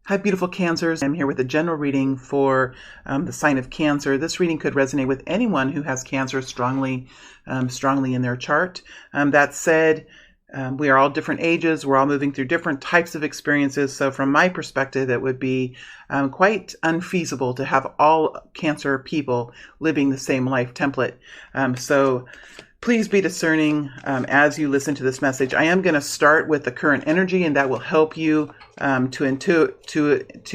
Hi, beautiful Cancers. I'm here with a general reading for the sign of Cancer. This reading could resonate with anyone who has Cancer strongly in their chart. That said, we are all different ages. We're all moving through different types of experiences. So from my perspective, it would be quite unfeasible to have all Cancer people living the same life template. So please be discerning as you listen to this message. I am going to start with the current energy, and that will help you to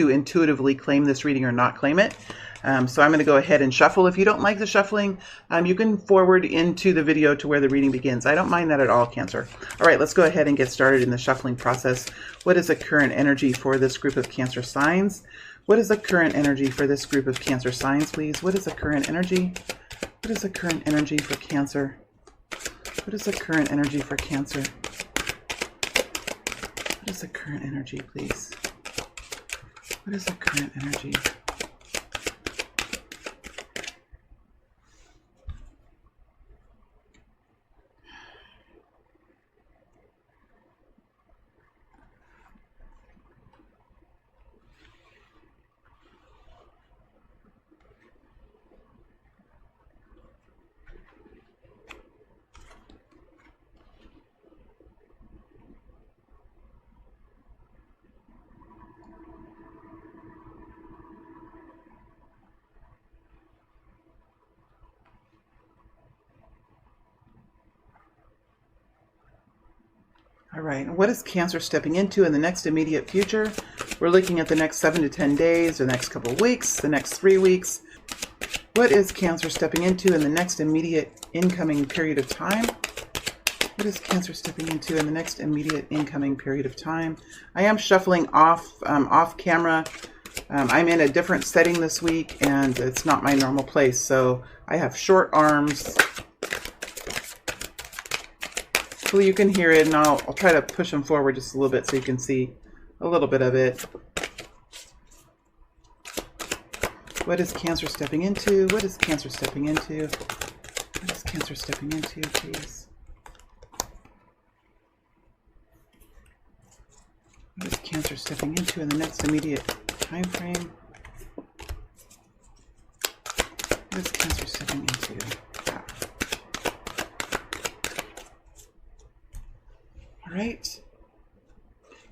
intuitively claim this reading or not claim it. So I'm going to go ahead and shuffle. If you don't like the shuffling, you can forward into the video to where the reading begins. I don't mind that at all, Cancer. All right, let's go ahead and get started in the shuffling process. What is the current energy for this group of Cancer signs? What is the current energy for this group of Cancer signs, please? What is the current energy? What is the current energy for Cancer? What is the current energy for Cancer? What is the current energy, please? What is the current energy? All right, what is Cancer stepping into in the next immediate future? We're looking at the next 7 to 10 days, the next couple of weeks, the next 3 weeks. What is Cancer stepping into in the next immediate incoming period of time? What is Cancer stepping into in the next immediate incoming period of time? I am shuffling off camera. I'm in a different setting this week, and it's not my normal place, so I have short arms. Hopefully you can hear it, and I'll try to push them forward just a little bit so you can see a little bit of it. What is Cancer stepping into? What is Cancer stepping into? What is Cancer stepping into, please? What is Cancer stepping into in the next immediate time frame? What is Cancer stepping into? All right.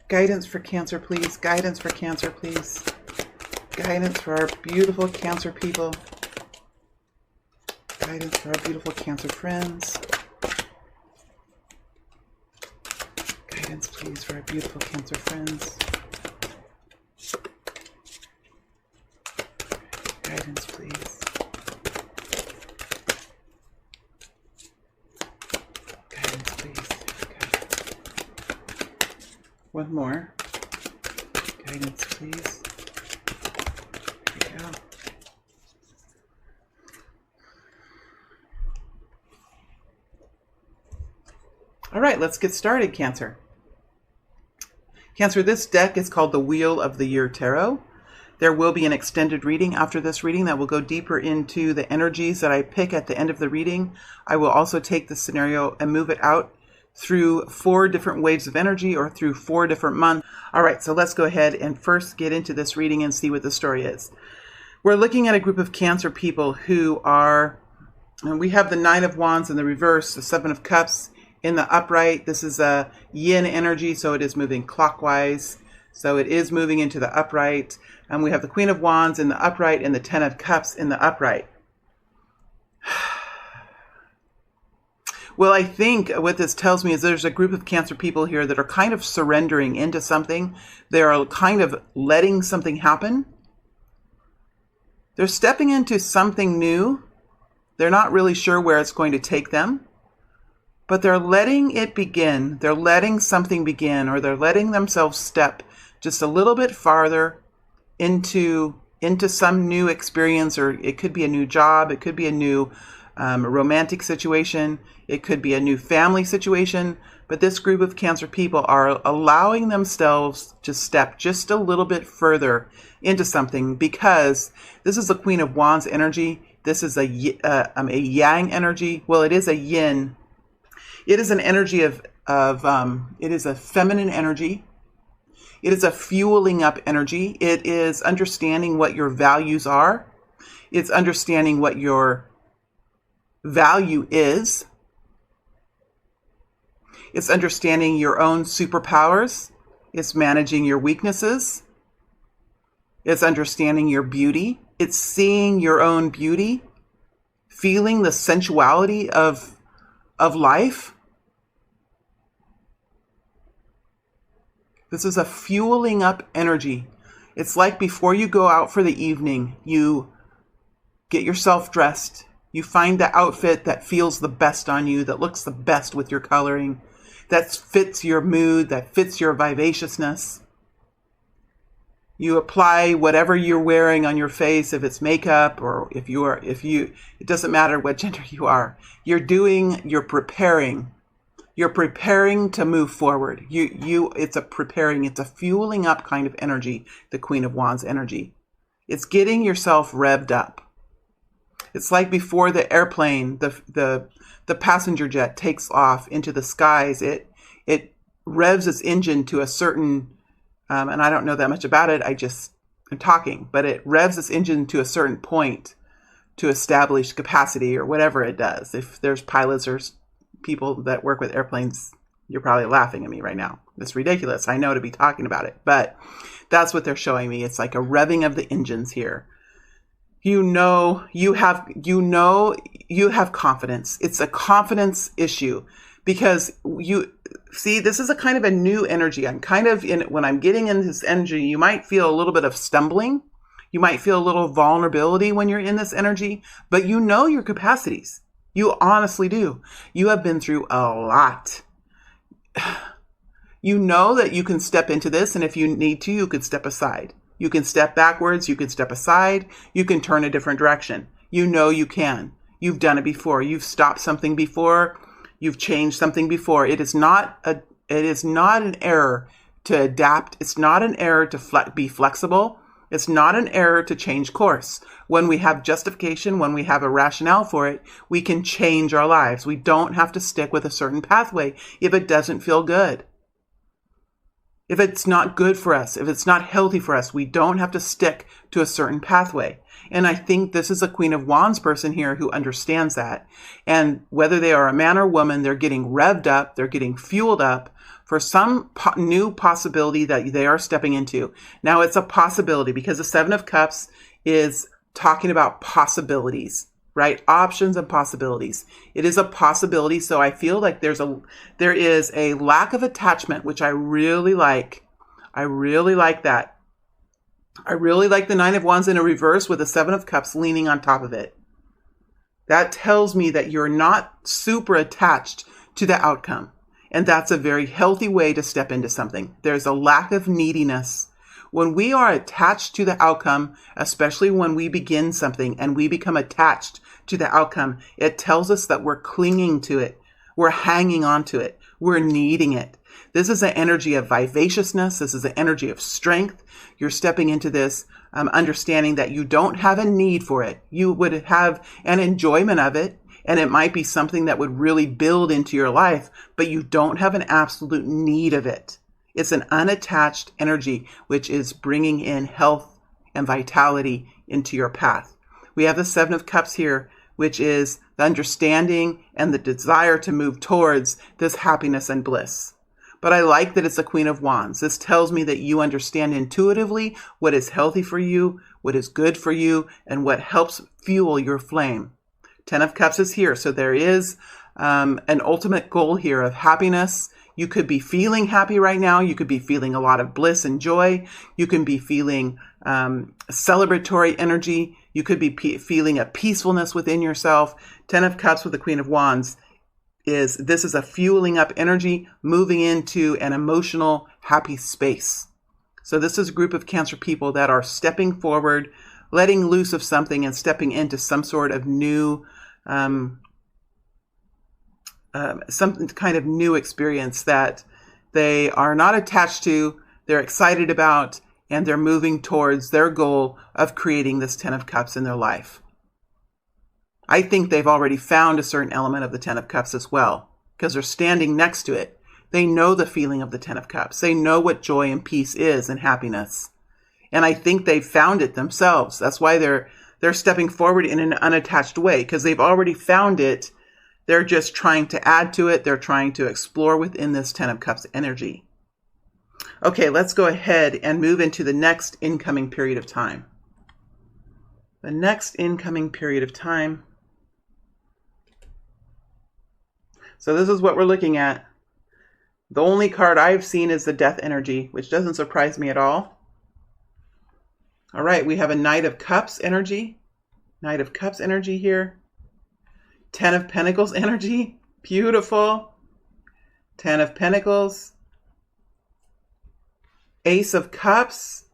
Guidance for Cancer, please. Guidance for Cancer, please. Guidance for our beautiful Cancer people. Guidance for our beautiful Cancer friends. Guidance, please, for our beautiful Cancer friends. Guidance, please. Guidance, please. One more. Guidance, please. There we go. All right, let's get started, Cancer. Cancer, this deck is called the Wheel of the Year Tarot. There will be an extended reading after this reading that will go deeper into the energies that I pick at the end of the reading. I will also take the scenario and move it out through 4 different waves of energy or through 4 different months. All right, so let's go ahead and first get into this reading and see what the story is. We're looking at a group of Cancer people who are, and we have the 9 of Wands in the reverse, the 7 of Cups in the upright. This is a yin energy, so it is moving clockwise. So it is moving into the upright. And we have the Queen of Wands in the upright and the 10 of Cups in the upright. Well, I think what this tells me is there's a group of Cancer people here that are kind of surrendering into something. They're kind of letting something happen. They're stepping into something new. They're not really sure where it's going to take them, but they're letting it begin. They're letting something begin, or they're letting themselves step just a little bit farther into some new experience, or it could be a new job. It could be a new romantic situation. It could be a new family situation, but this group of Cancer people are allowing themselves to step just a little bit further into something, because this is the Queen of Wands energy. This is a yang energy. Well, it is a yin. It is an energy it is a feminine energy. It is a fueling up energy. It is understanding what your values are. It's understanding what your value is. It's understanding your own superpowers. It's managing your weaknesses. It's understanding your beauty. It's seeing your own beauty, feeling the sensuality of life. This is a fueling up energy. It's like before you go out for the evening, you get yourself dressed. You find the outfit that feels the best on you, that looks the best with your coloring, that fits your mood, that fits your vivaciousness. You apply whatever you're wearing on your face, if it's makeup or it doesn't matter what gender you are. You're preparing. You're preparing to move forward. It's a fueling up kind of energy, the Queen of Wands energy. It's getting yourself revved up. It's like before the airplane, the passenger jet takes off into the skies. It revs its engine to a certain, and I don't know that much about it. I'm talking, but it revs its engine to a certain point to establish capacity or whatever it does. If there's pilots or people that work with airplanes, you're probably laughing at me right now. It's ridiculous. I know to be talking about it, but that's what they're showing me. It's like a revving of the engines here. You have confidence. It's a confidence issue because this is a kind of a new energy. When I'm getting in this energy, you might feel a little bit of stumbling. You might feel a little vulnerability when you're in this energy, but you know your capacities. You honestly do. You have been through a lot. You know that you can step into this, and if you need to, you could step aside. You can step backwards. You can step aside. You can turn a different direction. You know you can. You've done it before. You've stopped something before. You've changed something before. It is not an error to adapt. It's not an error to be flexible. It's not an error to change course. When we have justification, when we have a rationale for it, we can change our lives. We don't have to stick with a certain pathway if it doesn't feel good. If it's not good for us, if it's not healthy for us, we don't have to stick to a certain pathway. And I think this is a Queen of Wands person here who understands that. And whether they are a man or woman, they're getting revved up, they're getting fueled up for some new possibility that they are stepping into. Now it's a possibility because the Seven of Cups is talking about possibilities, right? Options and possibilities. It is a possibility. So I feel like there is a lack of attachment, which I really like. I really like that. I really like the Nine of Wands in a reverse with the Seven of Cups leaning on top of it. That tells me that you're not super attached to the outcome. And that's a very healthy way to step into something. There's a lack of neediness. When we are attached to the outcome, especially when we begin something and we become attached to the outcome, it tells us that we're clinging to it. We're hanging on to it. We're needing it. This is an energy of vivaciousness. This is an energy of strength. You're stepping into this understanding that you don't have a need for it. You would have an enjoyment of it. And it might be something that would really build into your life, but you don't have an absolute need of it. It's an unattached energy, which is bringing in health and vitality into your path. We have the Seven of Cups here, which is the understanding and the desire to move towards this happiness and bliss. But I like that it's a Queen of Wands. This tells me that you understand intuitively what is healthy for you, what is good for you, and what helps fuel your flame. Ten of Cups is here. So there is an ultimate goal here of happiness. You could be feeling happy right now. You could be feeling a lot of bliss and joy. You can be feeling celebratory energy. You could be feeling a peacefulness within yourself. Ten of Cups with the Queen of Wands is a fueling up energy, moving into an emotional, happy space. So this is a group of Cancer people that are stepping forward, letting loose of something and stepping into some sort of new, some kind of new experience that they are not attached to, they're excited about, and they're moving towards their goal of creating this Ten of Cups in their life. I think they've already found a certain element of the Ten of Cups as well, because they're standing next to it. They know the feeling of the Ten of Cups. They know what joy and peace is and happiness. And I think they've found it themselves. That's why they're stepping forward in an unattached way, because they've already found it. They're just trying to add to it. They're trying to explore within this Ten of Cups energy. Okay, let's go ahead and move into the next incoming period of time. The next incoming period of time. So this is what we're looking at. The only card I've seen is the Death energy, which doesn't surprise me at all. All right, we have a Knight of Cups energy. Knight of Cups energy here. Ten of Pentacles energy. Beautiful. Ten of Pentacles. Ace of Cups.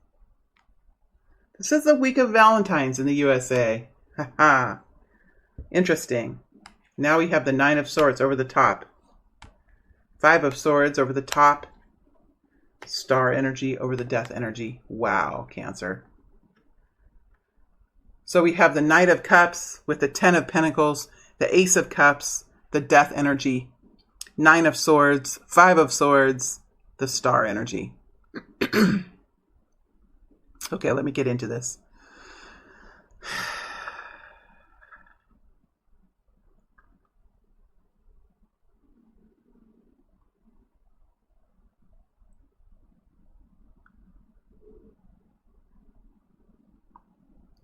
This is the week of Valentine's in the USA. Haha. Interesting. Now we have the Nine of Swords over the top. Five of Swords over the top. Star energy over the Death energy. Wow, Cancer. So we have the Knight of Cups with the Ten of Pentacles, the Ace of Cups, the Death energy, Nine of Swords, Five of Swords, the Star energy. Okay, let me get into this.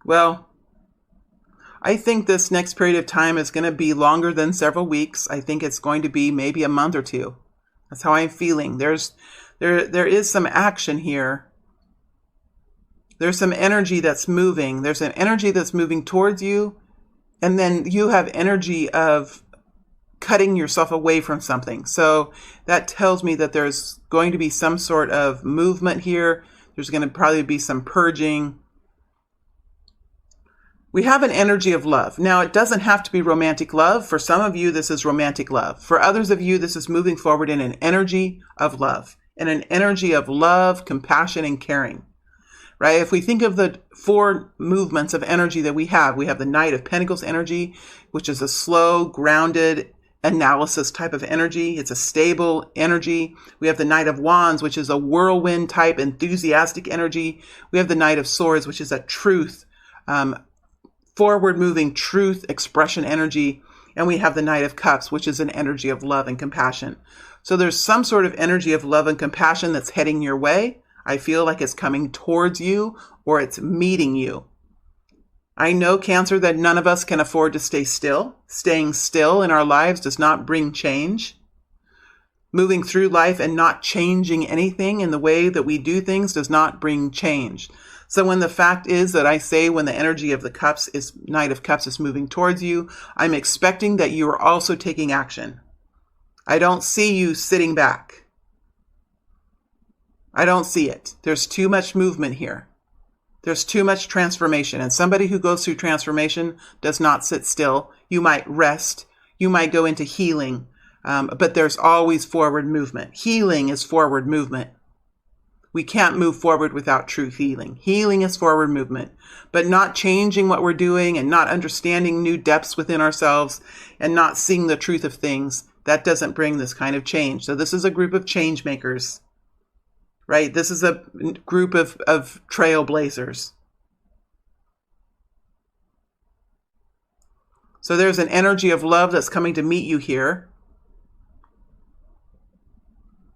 Well, I think this next period of time is going to be longer than several weeks. I think it's going to be maybe a month or two. That's how I'm feeling. There is some action here. There's some energy that's moving. There's an energy that's moving towards you. And then you have energy of cutting yourself away from something. So that tells me that there's going to be some sort of movement here. There's going to probably be some purging. We have an energy of love. Now, it doesn't have to be romantic love. For some of you, this is romantic love. For others of you, this is moving forward in an energy of love. In an energy of love, compassion, and caring. Right? If we think of the four movements of energy that we have the Knight of Pentacles energy, which is a slow, grounded analysis type of energy. It's a stable energy. We have the Knight of Wands, which is a whirlwind type, enthusiastic energy. We have the Knight of Swords, which is a truth, forward-moving truth expression energy. And we have the Knight of Cups, which is an energy of love and compassion. So there's some sort of energy of love and compassion that's heading your way. I feel like it's coming towards you or it's meeting you. I know, Cancer, that none of us can afford to stay still. Staying still in our lives does not bring change. Moving through life and not changing anything in the way that we do things does not bring change. So when the fact is that I say when the energy of the cups is Knight of Cups is moving towards you, I'm expecting that you are also taking action. I don't see you sitting back. I don't see it. There's too much movement here. There's too much transformation. And somebody who goes through transformation does not sit still. You might rest. You might go into healing. But there's always forward movement. Healing is forward movement. We can't move forward without true healing. Healing is forward movement. But not changing what we're doing and not understanding new depths within ourselves and not seeing the truth of things, that doesn't bring this kind of change. So this is a group of change makers. Right? This is a group of trailblazers. So there's an energy of love that's coming to meet you here.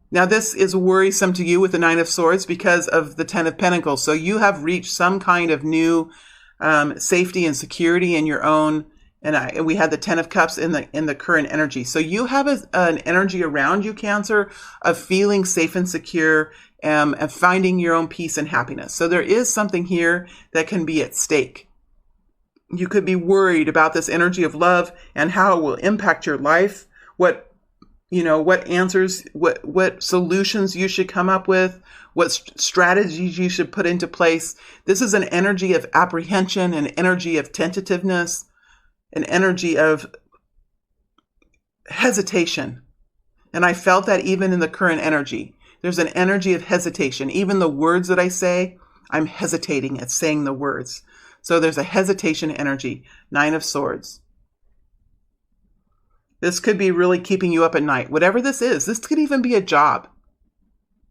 Now this is worrisome to you with the Nine of Swords because of the Ten of Pentacles. So you have reached some kind of new safety and security in your own. And we had the Ten of Cups in the current energy. So you have an energy around you, Cancer, of feeling safe and secure and finding your own peace and happiness. So there is something here that can be at stake. You could be worried about this energy of love and how it will impact your life. What answers, what solutions you should come up with, what strategies you should put into place. This is an energy of apprehension, an energy of tentativeness, an energy of hesitation. And I felt that even in the current energy. There's an energy of hesitation. Even the words that I say, I'm hesitating at saying the words. So there's a hesitation energy. Nine of Swords. This could be really keeping you up at night. Whatever this is, this could even be a job,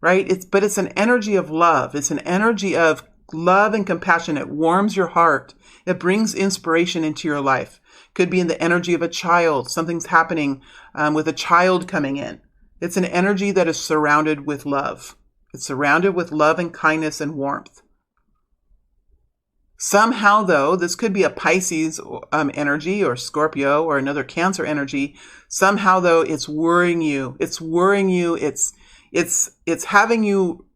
right? But it's an energy of love. It's an energy of love and compassion. It warms your heart. It brings inspiration into your life. Could be in the energy of a child. Something's happening with a child coming in. It's an energy that is surrounded with love. It's surrounded with love and kindness and warmth. Somehow, though, this could be a Pisces energy or Scorpio or another Cancer energy. Somehow, though, it's worrying you. It's worrying you. It's having you.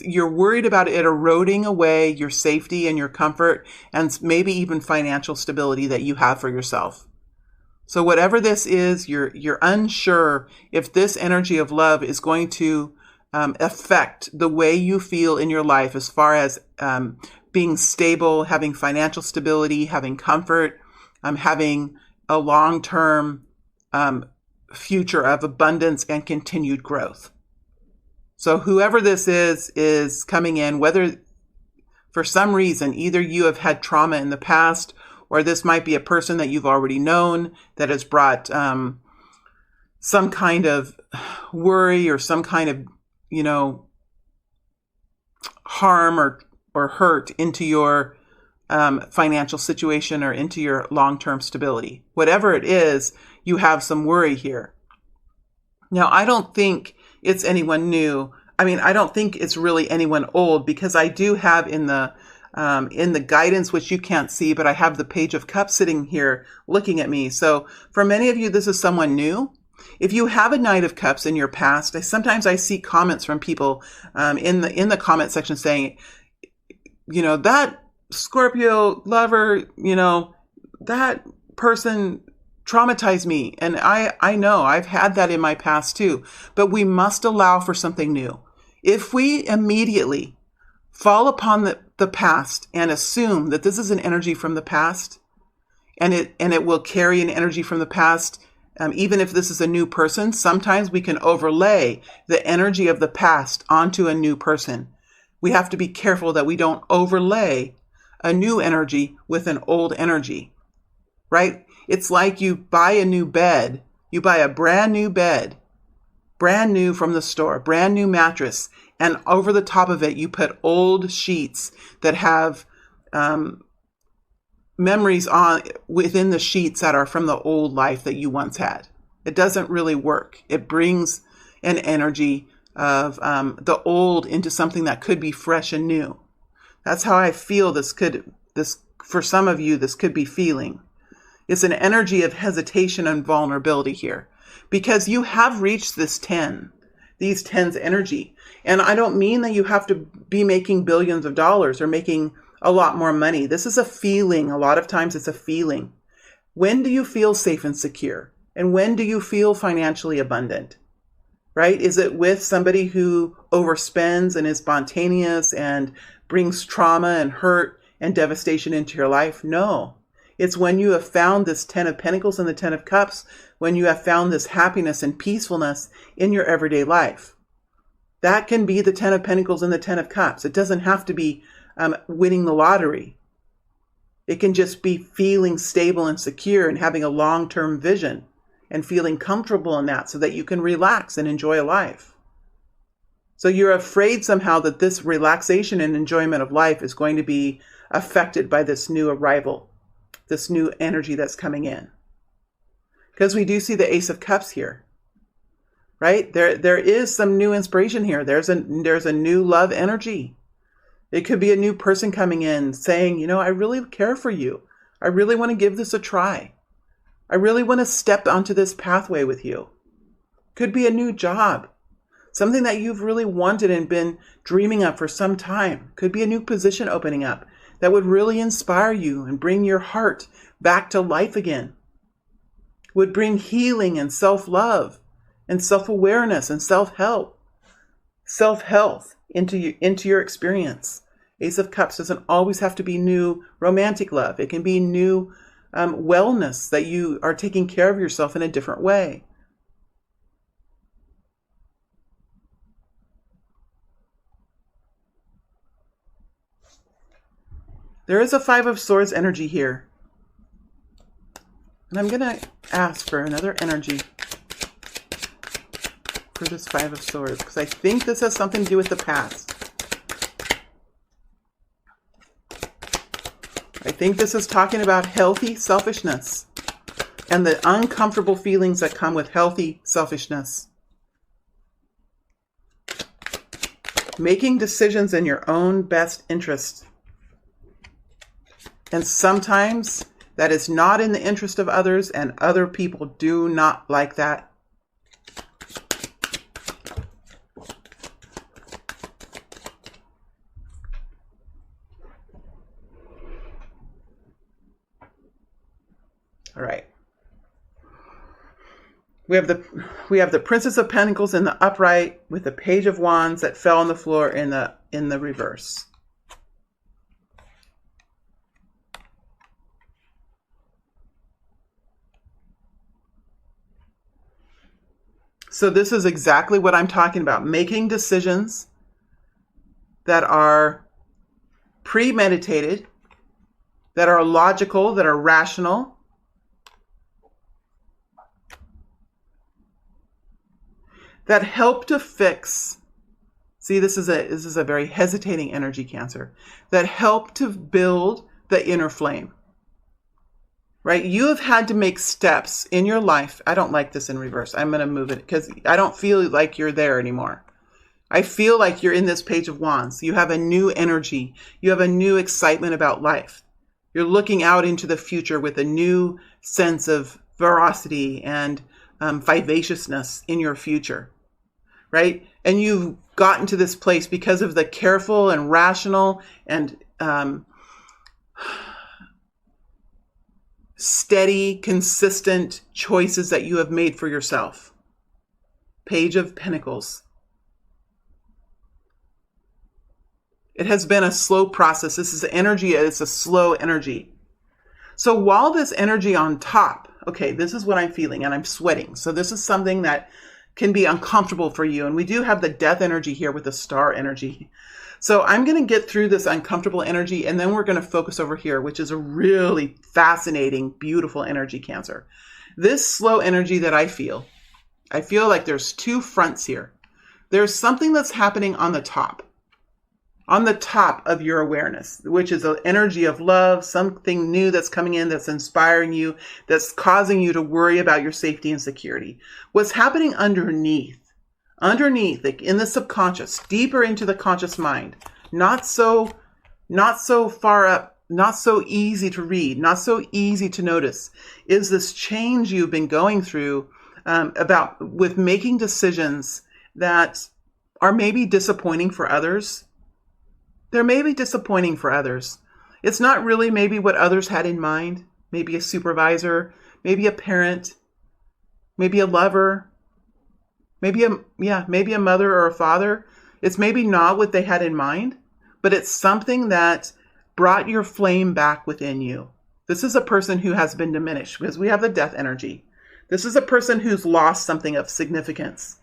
You're worried about it eroding away your safety and your comfort and maybe even financial stability that you have for yourself. So whatever this is, you're unsure if this energy of love is going to affect the way you feel in your life as far as being stable, having financial stability, having comfort, having a long-term future of abundance and continued growth. So whoever this is coming in, whether for some reason, either you have had trauma in the past, or this might be a person that you've already known that has brought some kind of worry or some kind of, harm or hurt into your financial situation or into your long-term stability. Whatever it is, you have some worry here. Now, I don't think it's anyone new. I mean, I don't think it's really anyone old, because I do have in the guidance, which you can't see, but I have the Page of Cups sitting here looking at me. So for many of you, this is someone new. If you have a Knight of Cups in your past, sometimes I see comments from people in the comment section saying, that Scorpio lover, that person traumatized me. And I know I've had that in my past too, but we must allow for something new. If we immediately fall upon the past and assume that this is an energy from the past, and it will carry an energy from the past, even if this is a new person, sometimes we can overlay the energy of the past onto a new person. We have to be careful that we don't overlay a new energy with an old energy, right? It's like you buy a new bed. You buy a brand new bed, brand new from the store, brand new mattress, and over the top of it, you put old sheets that have memories on within the sheets that are from the old life that you once had. It doesn't really work. It brings an energy of the old into something that could be fresh and new. That's how I feel this for some of you, this could be feeling. It's an energy of hesitation and vulnerability here, because you have reached these 10's energy. And I don't mean that you have to be making billions of dollars or making a lot more money. This is a feeling. A lot of times it's a feeling. When do you feel safe and secure? And when do you feel financially abundant? Right? Is it with somebody who overspends and is spontaneous and brings trauma and hurt and devastation into your life? No. It's when you have found this 10 of Pentacles and the 10 of Cups, when you have found this happiness and peacefulness in your everyday life. That can be the 10 of Pentacles and the 10 of Cups. It doesn't have to be winning the lottery. It can just be feeling stable and secure and having a long-term vision and feeling comfortable in that so that you can relax and enjoy life. So you're afraid somehow that this relaxation and enjoyment of life is going to be affected by this new arrival, this new energy that's coming in. Because we do see the Ace of Cups here, right? There is some new inspiration here. There's a new love energy. It could be a new person coming in saying, I really care for you. I really want to give this a try. I really want to step onto this pathway with you. Could be a new job, something that you've really wanted and been dreaming of for some time. Could be a new position opening up that would really inspire you and bring your heart back to life again. Would bring healing and self-love and self-awareness and self-health into your experience. Ace of Cups doesn't always have to be new romantic love. It can be new wellness, that you are taking care of yourself in a different way. There is a 5 of Swords energy here. And I'm going to ask for another energy for this Five of Swords, because I think this has something to do with the past. I think this is talking about healthy selfishness and the uncomfortable feelings that come with healthy selfishness. Making decisions in your own best interest. And sometimes that is not in the interest of others, and other people do not like that. All right. We have the Princess of Pentacles in the upright with the Page of Wands that fell on the floor in the reverse. So this is exactly what I'm talking about. Making decisions that are premeditated, that are logical, that are rational. That help to fix. See, this is a very hesitating energy, Cancer. That help to build the inner flame. Right? You have had to make steps in your life. I don't like this in reverse. I'm going to move it because I don't feel like you're there anymore. I feel like you're in this Page of Wands. You have a new energy. You have a new excitement about life. You're looking out into the future with a new sense of veracity and vivaciousness in your future. Right? And you've gotten to this place because of the careful and rational and steady, consistent choices that you have made for yourself. Page of Pentacles. It has been a slow process. This is energy. It's a slow energy. So while this energy on top, okay, this is what I'm feeling and I'm sweating. So this is something that can be uncomfortable for you. And we do have the death energy here with the star energy. So I'm going to get through this uncomfortable energy and then we're going to focus over here, which is a really fascinating, beautiful energy, Cancer. This slow energy that I feel like there's two fronts here. There's something that's happening on the top of your awareness, which is an energy of love, something new that's coming in, that's inspiring you, that's causing you to worry about your safety and security. What's happening underneath, like in the subconscious, deeper into the conscious mind, not so far up, not so easy to read, not so easy to notice, is this change you've been going through with making decisions that are maybe disappointing for others. They're maybe disappointing for others. It's not really maybe what others had in mind. Maybe a supervisor, maybe a parent, maybe a lover, maybe a mother or a father. It's maybe not what they had in mind, but it's something that brought your flame back within you. This is a person who has been diminished because we have the death energy. This is a person who's lost something of significance.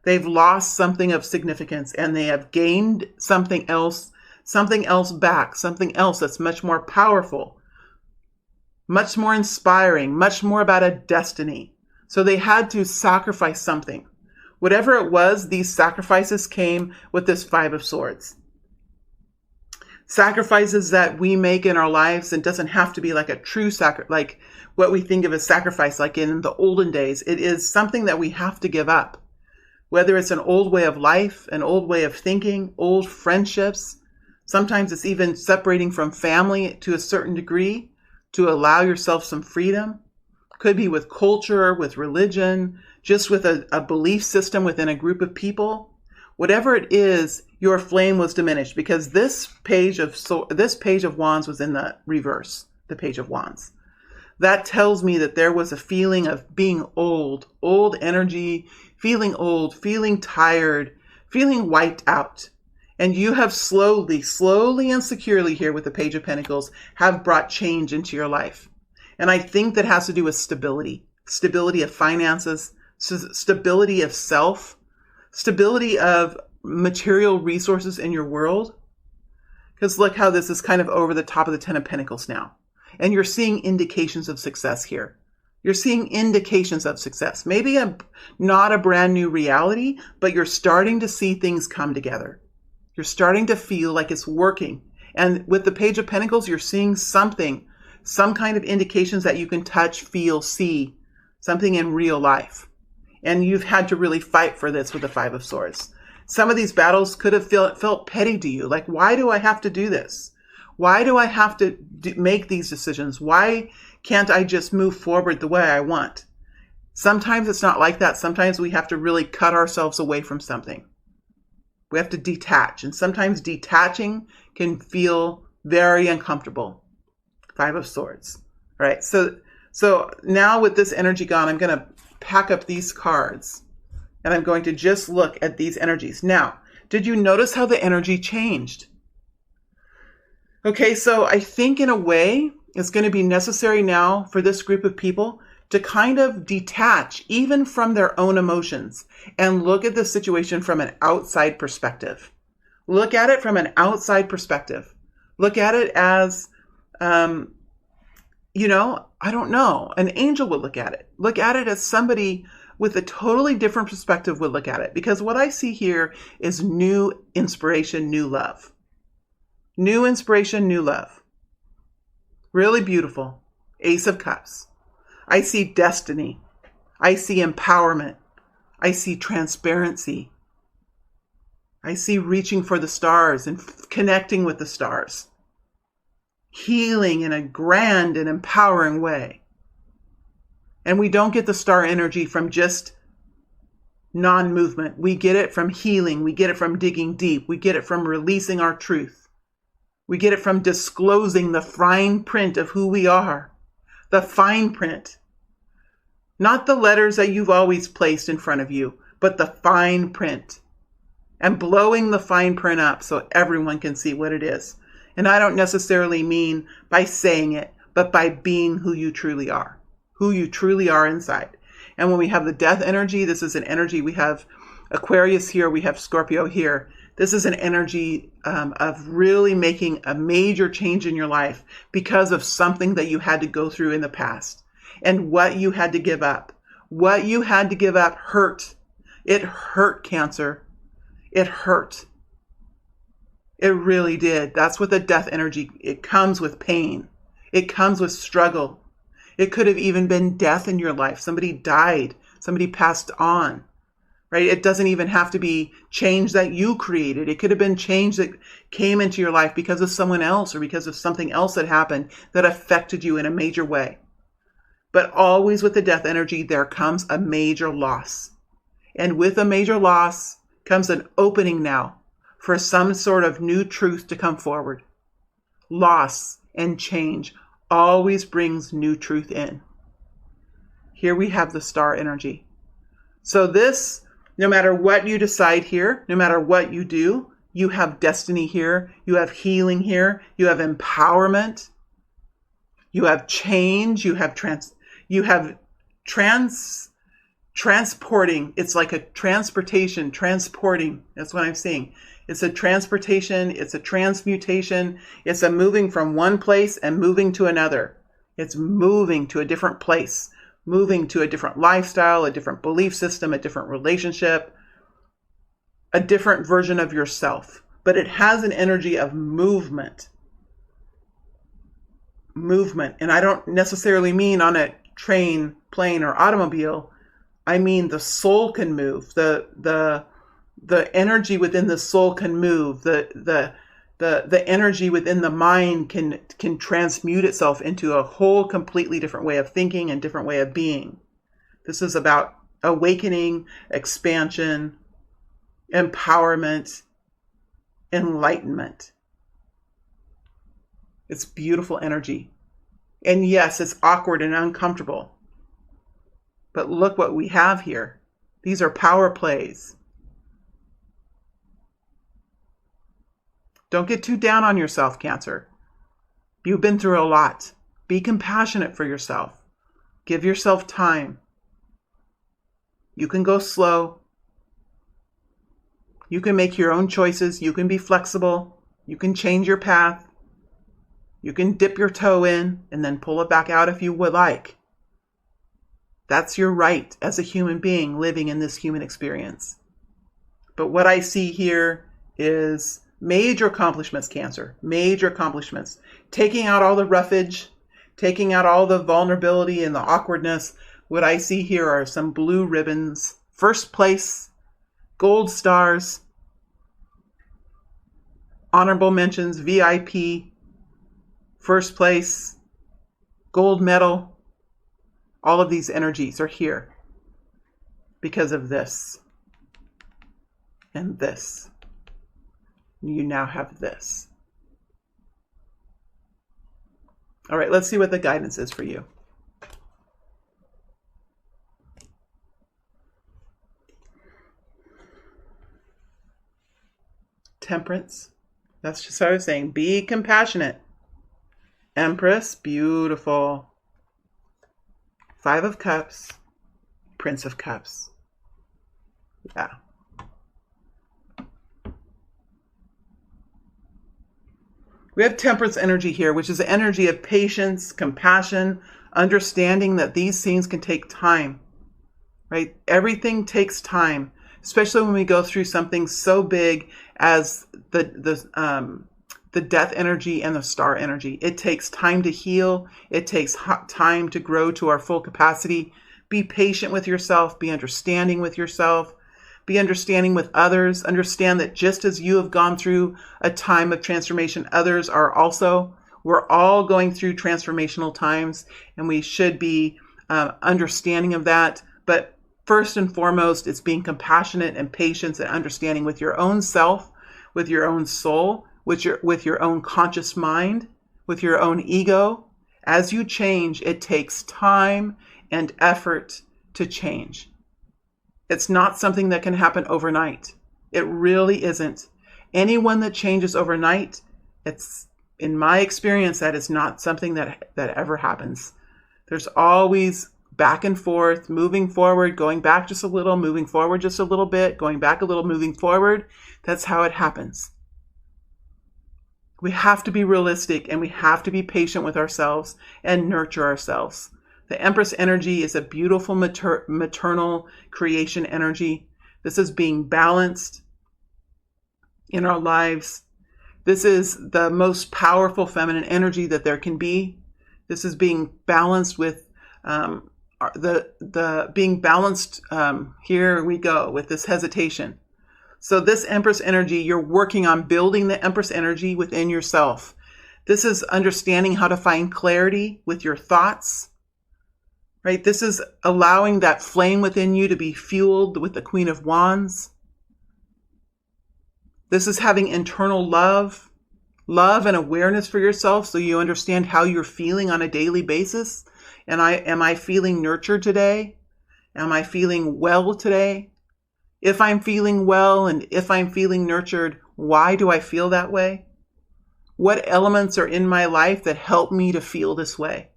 They've lost something of significance and they have gained something else back, something else that's much more powerful, much more inspiring, much more about a destiny. So they had to sacrifice something. Whatever it was, these sacrifices came with this Five of Swords. Sacrifices that we make in our lives, and doesn't have to be like a true like what we think of as sacrifice, like in the olden days. It is something that we have to give up. Whether it's an old way of life, an old way of thinking, old friendships. Sometimes it's even separating from family to a certain degree to allow yourself some freedom. Could be with culture, with religion, just with a belief system within a group of people. Whatever it is, your flame was diminished because this page of Wands was in the reverse, the Page of Wands. That tells me that there was a feeling of being old energy, feeling old, feeling tired, feeling wiped out. And you have slowly and securely here with the Page of Pentacles have brought change into your life. And I think that has to do with stability of finances, stability of self, stability of material resources in your world. Because look how this is kind of over the top of the Ten of Pentacles now. And you're seeing indications of success here. You're seeing indications of success. Maybe not a brand new reality, but you're starting to see things come together. You're starting to feel like it's working. And with the Page of Pentacles, you're seeing something, some kind of indications that you can touch, feel, see, something in real life. And you've had to really fight for this with the Five of Swords. Some of these battles could have felt petty to you. Like, why do I have to do this? Why do I have to make these decisions? Why can't I just move forward the way I want? Sometimes it's not like that. Sometimes we have to really cut ourselves away from something. We have to detach. And sometimes detaching can feel very uncomfortable. Five of Swords. All right. So now with this energy gone, I'm going to pack up these cards. And I'm going to just look at these energies. Now, did you notice how the energy changed? Okay, so I think in a way, it's going to be necessary now for this group of people to kind of detach even from their own emotions and look at the situation from an outside perspective. Look at it from an outside perspective. Look at it as, I don't know, an angel would look at it. Look at it as somebody with a totally different perspective would look at it. Because what I see here is new inspiration, new love. New inspiration, new love. Really beautiful. Ace of Cups. I see destiny. I see empowerment. I see transparency. I see reaching for the stars and connecting with the stars. Healing in a grand and empowering way. And we don't get the star energy from just non-movement. We get it from healing. We get it from digging deep. We get it from releasing our truth. We get it from disclosing the fine print of who we are. The fine print. Not the letters that you've always placed in front of you, but the fine print. And blowing the fine print up so everyone can see what it is. And I don't necessarily mean by saying it, but by being who you truly are. Who you truly are inside. And when we have the death energy, this is an energy. We have Aquarius here, we have Scorpio here. This is an energy of really making a major change in your life because of something that you had to go through in the past. And what you had to give up. What you had to give up hurt. It hurt, Cancer. It hurt. It really did. That's what the death energy, it comes with pain. It comes with struggle. It could have even been death in your life. Somebody died. Somebody passed on. Right? It doesn't even have to be change that you created. It could have been change that came into your life because of someone else or because of something else that happened that affected you in a major way. But always with the death energy, there comes a major loss. And with a major loss comes an opening now for some sort of new truth to come forward. Loss and change always brings new truth in. Here we have the star energy. So this, no matter what you decide here, no matter what you do, you have destiny here, you have healing here, you have empowerment, you have change, you have transporting. It's like a transportation, transporting. That's what I'm seeing. It's a transportation, it's a transmutation, it's a moving from one place and moving to another. It's moving to a different place. Moving to a different lifestyle, a different belief system, a different relationship, a different version of yourself. But it has an energy of movement. Movement. And I don't necessarily mean on a train, plane, or automobile. I mean the soul can move. The energy within the soul can move. The energy within the mind can transmute itself into a whole completely different way of thinking and different way of being. This is about awakening, expansion, empowerment, enlightenment. It's beautiful energy. And yes, it's awkward and uncomfortable. But look what we have here. These are power plays. Don't get too down on yourself, Cancer. You've been through a lot. Be compassionate for yourself. Give yourself time. You can go slow. You can make your own choices. You can be flexible. You can change your path. You can dip your toe in and then pull it back out if you would like. That's your right as a human being living in this human experience. But what I see here is major accomplishments, Cancer. Major accomplishments. Taking out all the roughage, taking out all the vulnerability and the awkwardness. What I see here are some blue ribbons. First place, gold stars, honorable mentions, VIP, first place, gold medal. All of these energies are here because of this and this. You now have this. All right, let's see what the guidance is for you. Temperance. That's just what I was saying. Be compassionate. Empress, beautiful. Five of Cups, Prince of Cups. Yeah. We have Temperance energy here, which is the energy of patience, compassion, understanding that these things can take time, right? Everything takes time, especially when we go through something so big as the death energy and the star energy. It takes time to heal. It takes time to grow to our full capacity. Be patient with yourself. Be understanding with yourself. Be understanding with others. Understand that just as you have gone through a time of transformation, others are also. We're all going through transformational times, and we should be understanding of that. But first and foremost, it's being compassionate and patient and understanding with your own self, with your own soul, with your own conscious mind, with your own ego. As you change, it takes time and effort to change. It's not something that can happen overnight. It really isn't. Anyone that changes overnight, it's, in my experience, that is not something that ever happens. There's always back and forth, moving forward, going back just a little, moving forward just a little bit, going back a little, moving forward. That's how it happens. We have to be realistic, and we have to be patient with ourselves and nurture ourselves. The Empress energy is a beautiful maternal creation energy. This is being balanced in our lives. This is the most powerful feminine energy that there can be. This is being balanced with being balanced. Here we go with this hesitation. So this Empress energy, you're working on building the Empress energy within yourself. This is understanding how to find clarity with your thoughts, right? This is allowing that flame within you to be fueled with the Queen of Wands. This is having internal love and awareness for yourself, so you understand how you're feeling on a daily basis. And am I feeling nurtured today? Am I feeling well today? If I'm feeling well and if I'm feeling nurtured, why do I feel that way? What elements are in my life that help me to feel this way?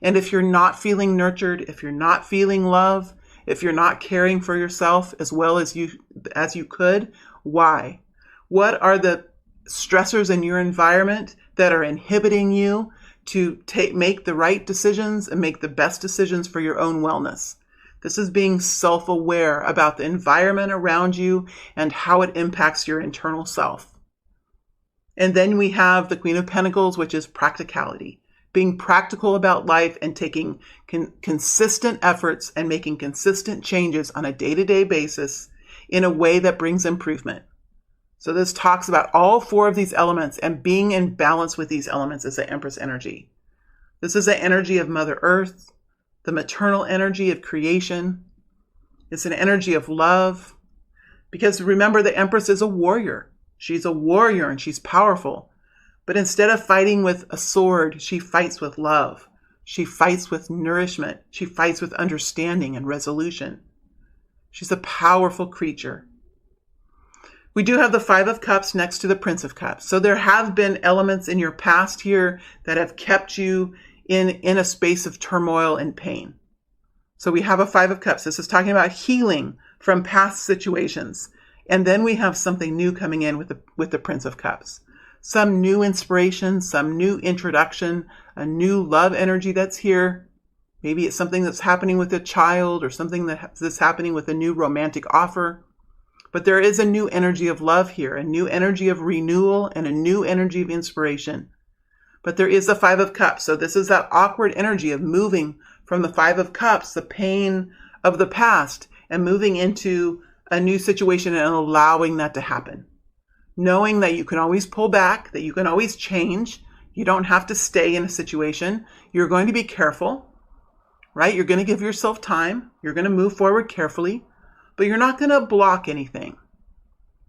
And if you're not feeling nurtured, if you're not feeling love, if you're not caring for yourself as well as you could, why? What are the stressors in your environment that are inhibiting you to make the right decisions and make the best decisions for your own wellness? This is being self-aware about the environment around you and how it impacts your internal self. And then we have the Queen of Pentacles, which is practicality. Being practical about life and taking consistent efforts and making consistent changes on a day-to-day basis in a way that brings improvement. So this talks about all four of these elements and being in balance with these elements as the Empress energy. This is the energy of Mother Earth, the maternal energy of creation. It's an energy of love. Because remember, the Empress is a warrior. She's a warrior and she's powerful. But instead of fighting with a sword, she fights with love. She fights with nourishment. She fights with understanding and resolution. She's a powerful creature. We do have the Five of Cups next to the Prince of Cups. So there have been elements in your past here that have kept you in a space of turmoil and pain. So we have a Five of Cups. This is talking about healing from past situations. And then we have something new coming in with the Prince of Cups. Some new inspiration, some new introduction, a new love energy that's here. Maybe it's something that's happening with a child or something that's happening with a new romantic offer. But there is a new energy of love here, a new energy of renewal, and a new energy of inspiration. But there is the Five of Cups. So this is that awkward energy of moving from the Five of Cups, the pain of the past, and moving into a new situation and allowing that to happen. Knowing that you can always pull back, that you can always change. You don't have to stay in a situation. You're going to be careful, right? You're going to give yourself time. You're going to move forward carefully, but you're not going to block anything.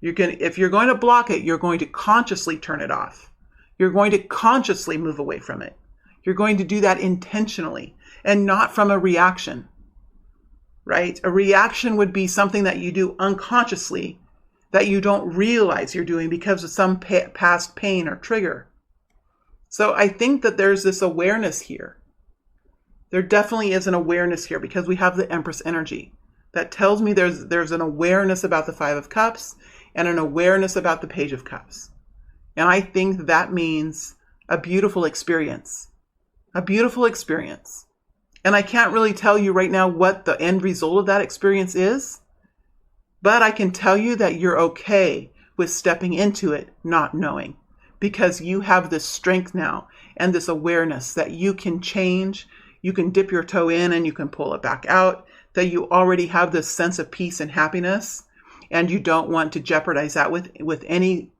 If you're going to block it, you're going to consciously turn it off. You're going to consciously move away from it. You're going to do that intentionally and not from a reaction, right? A reaction would be something that you do unconsciously that you don't realize you're doing because of some past pain or trigger. So I think that there's this awareness here. There definitely is an awareness here because we have the Empress energy. That tells me there's an awareness about the Five of Cups and an awareness about the Page of Cups. And I think that means a beautiful experience. A beautiful experience. And I can't really tell you right now what the end result of that experience is, but I can tell you that you're okay with stepping into it not knowing, because you have this strength now and this awareness that you can change, you can dip your toe in and you can pull it back out, that you already have this sense of peace and happiness, and you don't want to jeopardize that with any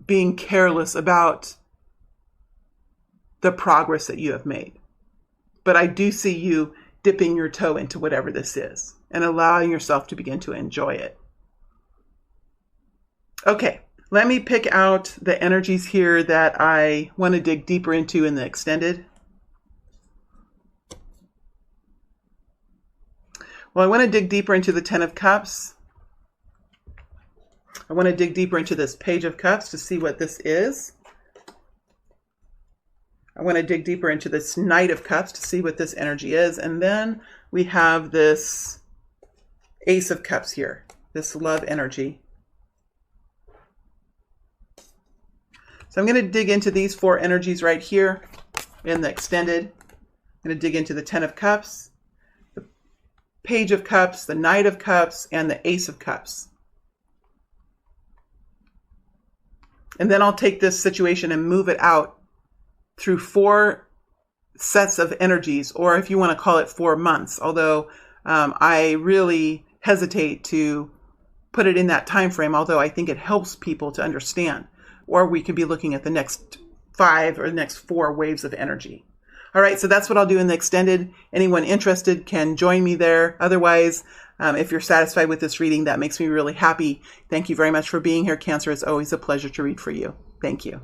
being careless about the progress that you have made. But I do see you dipping your toe into whatever this is and allowing yourself to begin to enjoy it. Okay, let me pick out the energies here that I want to dig deeper into in the extended. Well, I want to dig deeper into the Ten of Cups. I want to dig deeper into this Page of Cups to see what this is. I want to dig deeper into this Knight of Cups to see what this energy is. And then we have this Ace of Cups here, this love energy. So I'm going to dig into these four energies right here in the extended. I'm going to dig into the Ten of Cups, the Page of Cups, the Knight of Cups, and the Ace of Cups. And then I'll take this situation and move it out through 4 sets of energies, or if you want to call it 4 months, although I really hesitate to put it in that time frame, although I think it helps people to understand. Or we could be looking at the next 5 or the next 4 waves of energy. All right, so that's what I'll do in the extended. Anyone interested can join me there. Otherwise, if you're satisfied with this reading, that makes me really happy. Thank you very much for being here, Cancer. It's always a pleasure to read for you. Thank you.